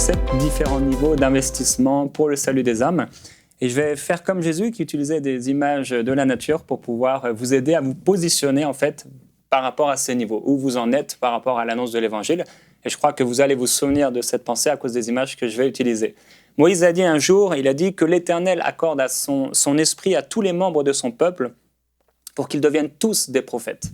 7 différents niveaux d'investissement pour le salut des âmes. Et je vais faire comme Jésus qui utilisait des images de la nature pour pouvoir vous aider à vous positionner en fait par rapport à ces niveaux, où vous en êtes par rapport à l'annonce de l'Évangile. Et je crois que vous allez vous souvenir de cette pensée à cause des images que je vais utiliser. Moïse a dit un jour, il a dit que l'Éternel accorde à son esprit à tous les membres de son peuple pour qu'ils deviennent tous des prophètes.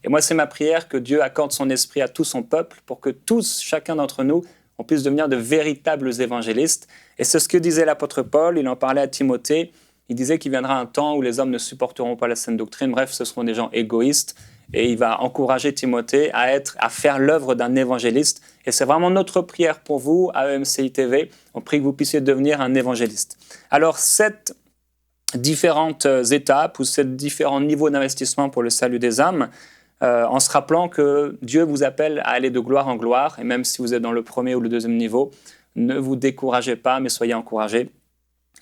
Et moi, c'est ma prière que Dieu accorde son esprit à tout son peuple pour que tous, chacun d'entre nous, on puisse devenir de véritables évangélistes. Et c'est ce que disait l'apôtre Paul, il en parlait à Timothée. Il disait qu'il viendra un temps où les hommes ne supporteront pas la saine doctrine. Bref, ce seront des gens égoïstes. Et il va encourager Timothée à faire l'œuvre d'un évangéliste. Et c'est vraiment notre prière pour vous, à EMCI TV. On prie que vous puissiez devenir un évangéliste. Alors, cette différentes étapes ou ces différents niveaux d'investissement pour le salut des âmes, en se rappelant que Dieu vous appelle à aller de gloire en gloire, et même si vous êtes dans le premier ou le deuxième niveau, ne vous découragez pas, mais soyez encouragés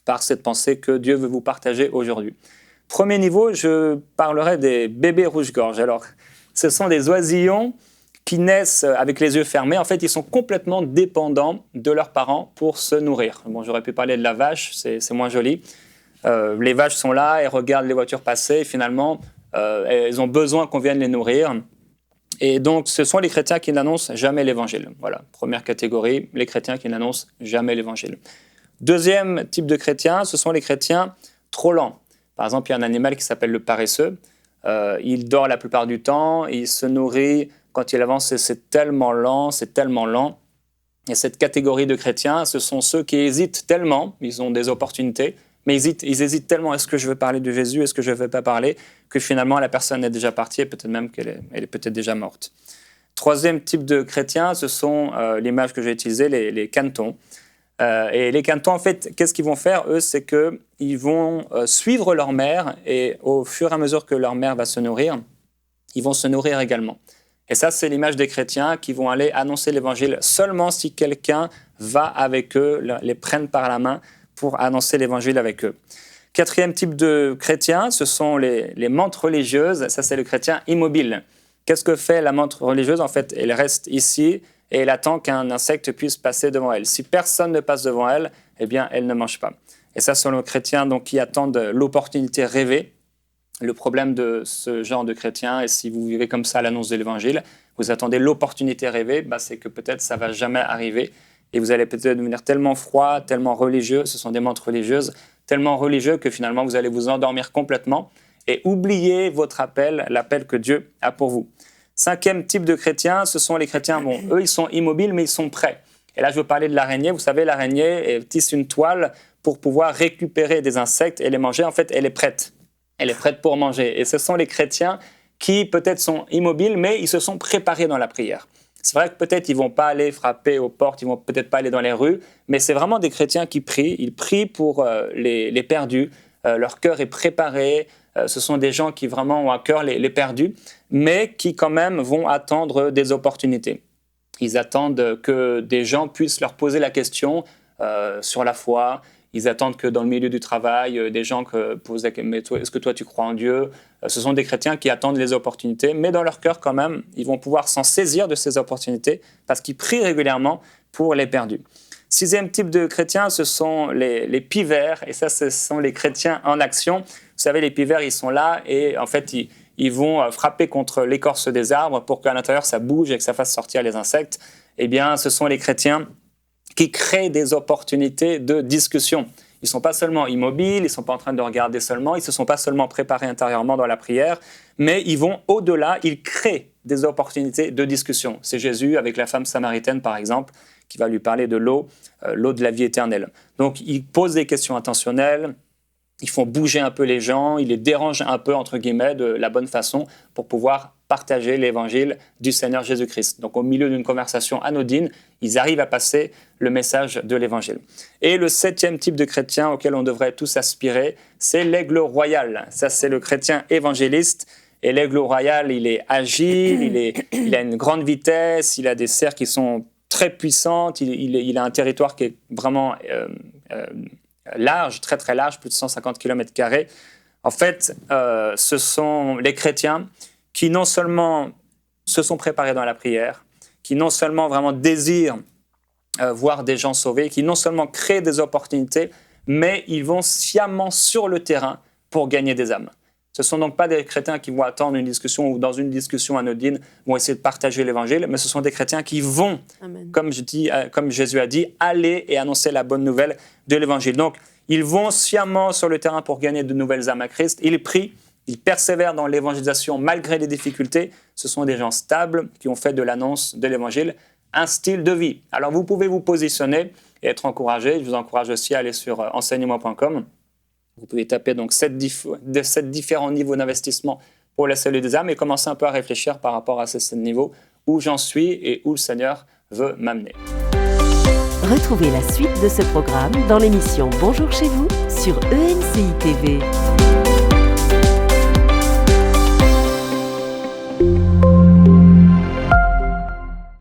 par cette pensée que Dieu veut vous partager aujourd'hui. Premier niveau, je parlerai des bébés rouge-gorge. Alors, ce sont des oisillons qui naissent avec les yeux fermés. En fait, ils sont complètement dépendants de leurs parents pour se nourrir. Bon, j'aurais pu parler de la vache, c'est moins joli. Les vaches sont là, elles regardent les voitures passer, et finalement, elles ont besoin qu'on vienne les nourrir. Et donc, ce sont les chrétiens qui n'annoncent jamais l'évangile. Voilà, première catégorie, les chrétiens qui n'annoncent jamais l'évangile. Deuxième type de chrétiens, ce sont les chrétiens trop lents. Par exemple, il y a un animal qui s'appelle le paresseux. Il dort la plupart du temps, il se nourrit. Quand il avance, c'est tellement lent, c'est tellement lent. Et cette catégorie de chrétiens, ce sont ceux qui hésitent tellement, ils ont des opportunités, mais ils hésitent tellement, est-ce que je veux parler de Jésus, est-ce que je ne veux pas parler, que finalement la personne est déjà partie et peut-être même qu'elle est peut-être déjà morte. Troisième type de chrétiens, ce sont l'image que j'ai utilisée, les cantons. Et les cantons, en fait, qu'est-ce qu'ils vont faire, eux, c'est qu'ils vont suivre leur mère et au fur et à mesure que leur mère va se nourrir, ils vont se nourrir également. Et ça, c'est l'image des chrétiens qui vont aller annoncer l'évangile seulement si quelqu'un va avec eux, les prenne par la main pour annoncer l'évangile avec eux. Quatrième type de chrétien, ce sont les mantes religieuses. Ça, c'est le chrétien immobile. Qu'est-ce que fait la mante religieuse? En fait, elle reste ici et elle attend qu'un insecte puisse passer devant elle. Si personne ne passe devant elle, eh bien, elle ne mange pas. Et ça, ce sont les chrétiens donc, qui attendent l'opportunité rêvée. Le problème de ce genre de chrétiens, et si vous vivez comme ça à l'annonce de l'évangile, vous attendez l'opportunité rêvée, c'est que peut-être ça ne va jamais arriver. Et vous allez peut-être devenir tellement froid, tellement religieux, ce sont des mantes religieuses, tellement religieux que finalement vous allez vous endormir complètement et oublier votre appel, l'appel que Dieu a pour vous. Cinquième type de chrétiens, ce sont les chrétiens, eux ils sont immobiles mais ils sont prêts. Et là je veux parler de l'araignée, vous savez l'araignée tisse une toile pour pouvoir récupérer des insectes et les manger, en fait elle est prête. Elle est prête pour manger. Et ce sont les chrétiens qui peut-être sont immobiles mais ils se sont préparés dans la prière. C'est vrai que peut-être ils ne vont pas aller frapper aux portes, ils ne vont peut-être pas aller dans les rues, mais c'est vraiment des chrétiens qui prient. Ils prient pour les perdus. Leur cœur est préparé. Ce sont des gens qui vraiment ont à cœur les perdus, mais qui quand même vont attendre des opportunités. Ils attendent que des gens puissent leur poser la question sur la foi. Ils attendent que dans le milieu du travail, des gens posent la question, mais est-ce que toi tu crois en Dieu? Ce sont des chrétiens qui attendent les opportunités, mais dans leur cœur quand même, ils vont pouvoir s'en saisir de ces opportunités parce qu'ils prient régulièrement pour les perdus. Sixième type de chrétiens, ce sont les pivers, et ça, ce sont les chrétiens en action. Vous savez, les pivers, ils sont là et en fait, ils vont frapper contre l'écorce des arbres pour qu'à l'intérieur, ça bouge et que ça fasse sortir les insectes. Eh bien, ce sont les chrétiens qui créent des opportunités de discussion. Ils ne sont pas seulement immobiles, ils ne sont pas en train de regarder seulement, ils ne se sont pas seulement préparés intérieurement dans la prière, mais ils vont au-delà, ils créent des opportunités de discussion. C'est Jésus avec la femme samaritaine, par exemple, qui va lui parler de l'eau de la vie éternelle. Donc, ils posent des questions intentionnelles, ils font bouger un peu les gens, ils les dérangent un peu, entre guillemets, de la bonne façon pour pouvoir partager l'évangile du Seigneur Jésus-Christ. Donc, au milieu d'une conversation anodine, ils arrivent à passer le message de l'évangile. Et le septième type de chrétien auquel on devrait tous aspirer, c'est l'aigle royal. Ça, c'est le chrétien évangéliste. Et l'aigle royal, il est agile, il a une grande vitesse, il a des serres qui sont très puissantes, il a un territoire qui est vraiment large, très très large, plus de 150 km². En fait, ce sont les chrétiens qui non seulement se sont préparés dans la prière, qui non seulement vraiment désirent voir des gens sauvés, qui non seulement créent des opportunités, mais ils vont sciemment sur le terrain pour gagner des âmes. Ce ne sont donc pas des chrétiens qui vont attendre une discussion ou dans une discussion anodine vont essayer de partager l'évangile, mais ce sont des chrétiens qui vont, comme Jésus a dit, aller et annoncer la bonne nouvelle de l'évangile. Donc, ils vont sciemment sur le terrain pour gagner de nouvelles âmes à Christ. Ils prient, ils persévèrent dans l'évangélisation malgré les difficultés. Ce sont des gens stables qui ont fait de l'annonce de l'évangile un style de vie. Alors, vous pouvez vous positionner et être encouragé. Je vous encourage aussi à aller sur enseigne-moi.com. Vous pouvez taper donc 7 différents niveaux d'investissement pour le salut des âmes et commencer un peu à réfléchir par rapport à ces 7 niveaux, où j'en suis et où le Seigneur veut m'amener. Retrouvez la suite de ce programme dans l'émission Bonjour chez vous sur ENCI TV.